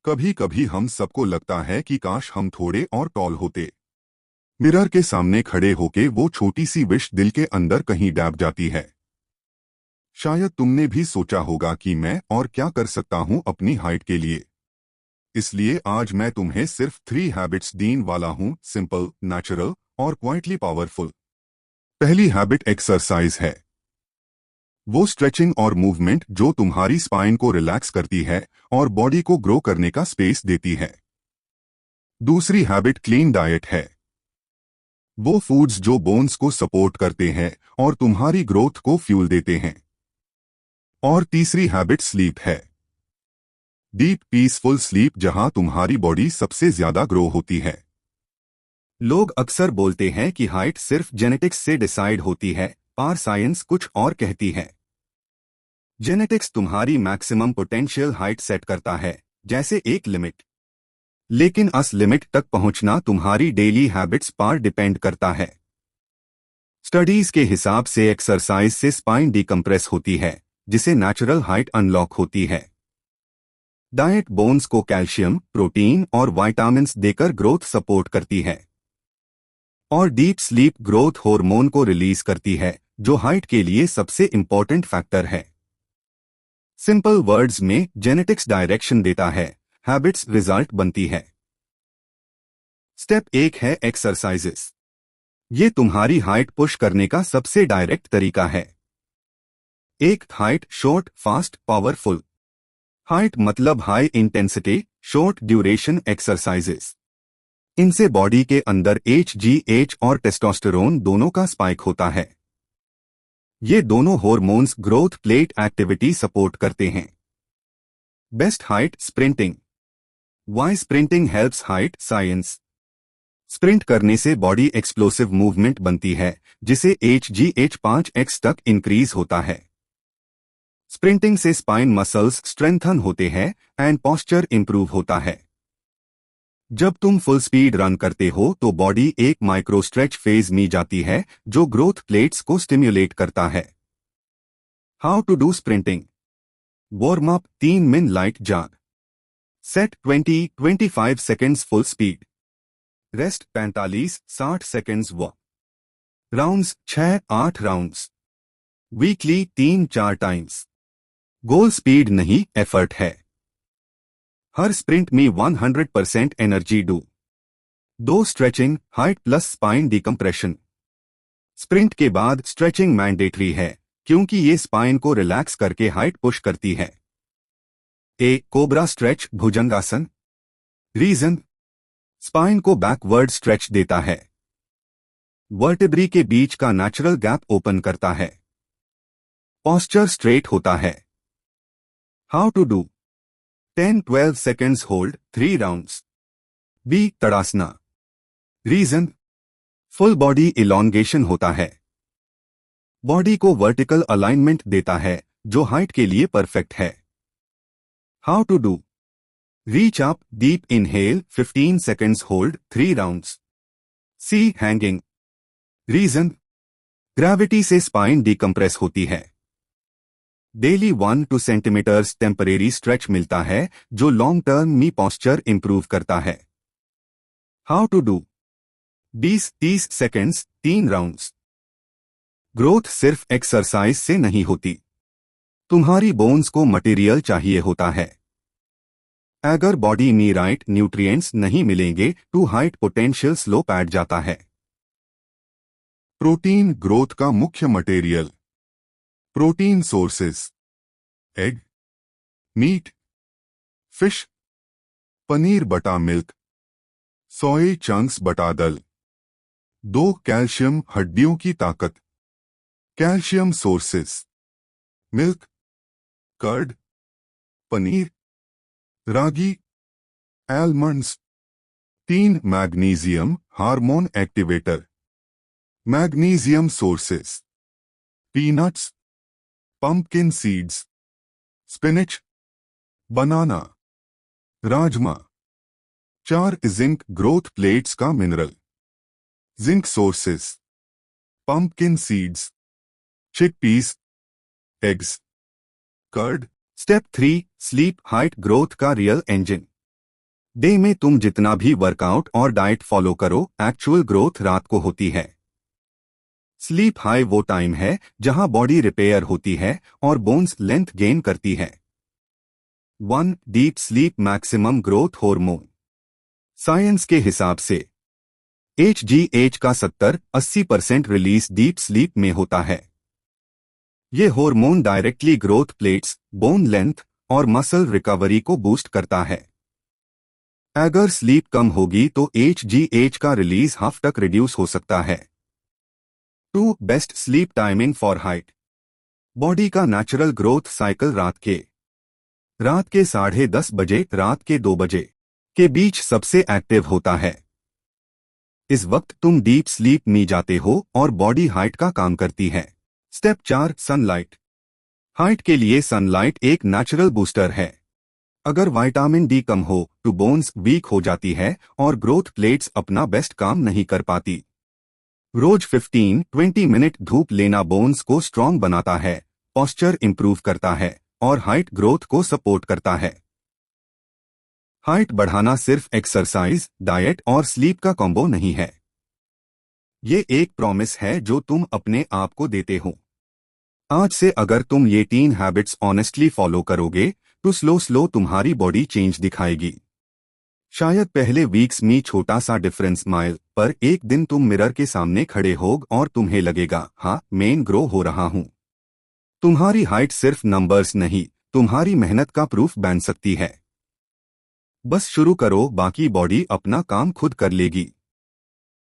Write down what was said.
कभी कभी हम सबको लगता है कि काश हम थोड़े और टॉल होते। मिरर के सामने खड़े होके वो छोटी सी विश दिल के अंदर कहीं डैब जाती है। शायद तुमने भी सोचा होगा कि मैं और क्या कर सकता हूं अपनी हाइट के लिए। इसलिए आज मैं तुम्हें सिर्फ 3 हैबिट्स देने वाला हूं, सिंपल, नेचुरल और क्वाइटली पावरफुल। पहली हैबिट एक्सरसाइज है। वो स्ट्रेचिंग और मूवमेंट जो तुम्हारी स्पाइन को रिलैक्स करती है और बॉडी को ग्रो करने का स्पेस देती है। दूसरी हैबिट क्लीन डाइट है। वो फूड्स जो बोन्स को सपोर्ट करते हैं और तुम्हारी ग्रोथ को फ्यूल देते हैं। और तीसरी हैबिट स्लीप है। डीप पीसफुल स्लीप जहां तुम्हारी बॉडी सबसे ज्यादा ग्रो होती है। लोग अक्सर बोलते हैं कि हाइट सिर्फ जेनेटिक्स से डिसाइड होती है, पर साइंस कुछ और कहती है। जेनेटिक्स तुम्हारी मैक्सिमम पोटेंशियल हाइट सेट करता है, जैसे एक लिमिट। लेकिन अस लिमिट तक पहुंचना तुम्हारी डेली हैबिट्स पर डिपेंड करता है। स्टडीज के हिसाब से एक्सरसाइज से स्पाइन डिकम्प्रेस होती है, जिसे नेचुरल हाइट अनलॉक होती है। डाइट बोन्स को कैल्शियम, प्रोटीन और विटामिन्स देकर ग्रोथ सपोर्ट करती है। और डीप स्लीप ग्रोथ हार्मोन को रिलीज करती है, जो हाइट के लिए सबसे इंपॉर्टेंट फैक्टर है। सिंपल वर्ड्स में जेनेटिक्स डायरेक्शन देता है, हैबिट्स रिजल्ट बनती है। स्टेप 1 है एक्सरसाइजेस। ये तुम्हारी हाइट पुश करने का सबसे डायरेक्ट तरीका है। एक, HIIT short fast powerful. HIIT मतलब high intensity short duration exercises. इनसे बॉडी के अंदर HGH और टेस्टोस्टेरोन दोनों का स्पाइक होता है। ये दोनों hormones growth plate activity support करते हैं। Best height sprinting. Why sprinting helps height science. Sprint करने से बॉडी एक्सप्लोसिव मूवमेंट बनती है, जिसे HGH 5x तक इंक्रीज होता है। स्प्रिंटिंग से स्पाइन मसल्स स्ट्रेंथन होते हैं एंड पोस्चर इंप्रूव होता है। जब तुम फुल स्पीड रन करते हो तो बॉडी एक माइक्रो स्ट्रेच फेज में जाती है, जो ग्रोथ प्लेट्स को स्टिम्युलेट करता है। How to do sprinting. Warm up 3 minute light jog. Set 20-25 seconds full speed. Rest 45-60 seconds walk. Rounds 6-8 rounds. Weekly 3-4 times. Goal speed नहीं, एफर्ट है। हर स्प्रिंट में 100% energy do. 2 stretching, height plus spine decompression. Sprint के बाद stretching mandatory है, क्योंकि ये spine को रिलैक्स करके हाइट पुश करती है। कोबरा स्ट्रेच भुजंगासन। रीजन, स्पाइन को बैकवर्ड स्ट्रेच देता है। वर्टेब्री के बीच का नेचुरल गैप ओपन करता है। पोस्चर स्ट्रेट होता है। How to do. 10-12 seconds hold 3 rounds. B Tadasana. Reason, full body elongation होता है। बॉडी को वर्टिकल अलाइनमेंट देता है, जो हाइट के लिए परफेक्ट है। How to do. Reach up, deep inhale 15 seconds hold 3 rounds. सी हैंगिंग। रीजन, ग्रेविटी से स्पाइन डिकम्प्रेस होती है। डेली 1-2 सेंटीमीटर्स टेम्परेरी स्ट्रेच मिलता है, जो लॉन्ग टर्म में पोस्चर इंप्रूव करता है। How to do. 20-30 seconds 3 rounds. Growth सिर्फ एक्सरसाइज से नहीं होती। तुम्हारी बोन्स को मटेरियल चाहिए होता है। अगर बॉडी में राइट न्यूट्रिएंट्स नहीं मिलेंगे तो हाइट पोटेंशियल स्लो पैड जाता है। प्रोटीन ग्रोथ का मुख्य material. Protein sources: egg, meat, fish, paneer, buttermilk, soya chunks, बटा दल। 2, कैल्शियम हड्डियों की ताकत। Calcium sources: milk, curd, paneer, ragi, almonds. 3, magnesium hormone activator. Magnesium sources: peanuts, pumpkin seeds, spinach, banana, rajma. 4, zinc growth plates का mineral. Zinc sources: pumpkin seeds, chickpeas, eggs, curd. Step 3, sleep height growth का real engine. Day में तुम जितना भी workout और diet follow करो, actual growth रात को होती है। स्लीप हाई वो टाइम है जहां बॉडी रिपेयर होती है और बोन्स लेंथ गेन करती है। 1. Deep sleep maximum growth hormone. Science के हिसाब से HGH का 70-80% रिलीज डीप स्लीप में होता है। ये hormone directly growth plates, bond length और मसल रिकवरी को बूस्ट करता है। अगर स्लीप कम होगी तो HGH का रिलीज हाफ तक रिड्यूस हो सकता है। 2. Best sleep timing for height. Body का नेचुरल ग्रोथ साइकिल रात के 10:30 बजे रात के 2 बजे के बीच सबसे एक्टिव होता है। इस वक्त तुम डीप स्लीप में जाते हो और बॉडी हाइट का काम करती है। स्टेप 4. सनलाइट। हाइट के लिए सनलाइट एक नेचुरल बूस्टर है। अगर विटामिन डी कम हो तो बोन्स वीक हो जाती है और ग्रोथ प्लेट्स अपना बेस्ट काम नहीं कर पाती। रोज 15-20 मिनट धूप लेना बोन्स को स्ट्रॉन्ग बनाता है, पोस्चर इंप्रूव करता है और हाइट ग्रोथ को सपोर्ट करता है। हाइट बढ़ाना सिर्फ एक्सरसाइज, डाइट और स्लीप का कॉम्बो नहीं है। ये एक प्रॉमिस है जो तुम अपने आप को देते हो। आज से अगर तुम ये 3 हैबिट्स ऑनेस्टली फॉलो करोगे तो स्लो तुम्हारी बॉडी चेंज दिखाएगी। शायद पहले वीक्स में छोटा सा डिफरेंस माइल, पर एक दिन तुम मिरर के सामने खड़े होग और तुम्हें लगेगा, हाँ मैं ग्रो हो रहा हूँ। तुम्हारी हाइट सिर्फ नंबर्स नहीं, तुम्हारी मेहनत का प्रूफ बन सकती है। बस शुरू करो, बाकी बॉडी अपना काम खुद कर लेगी।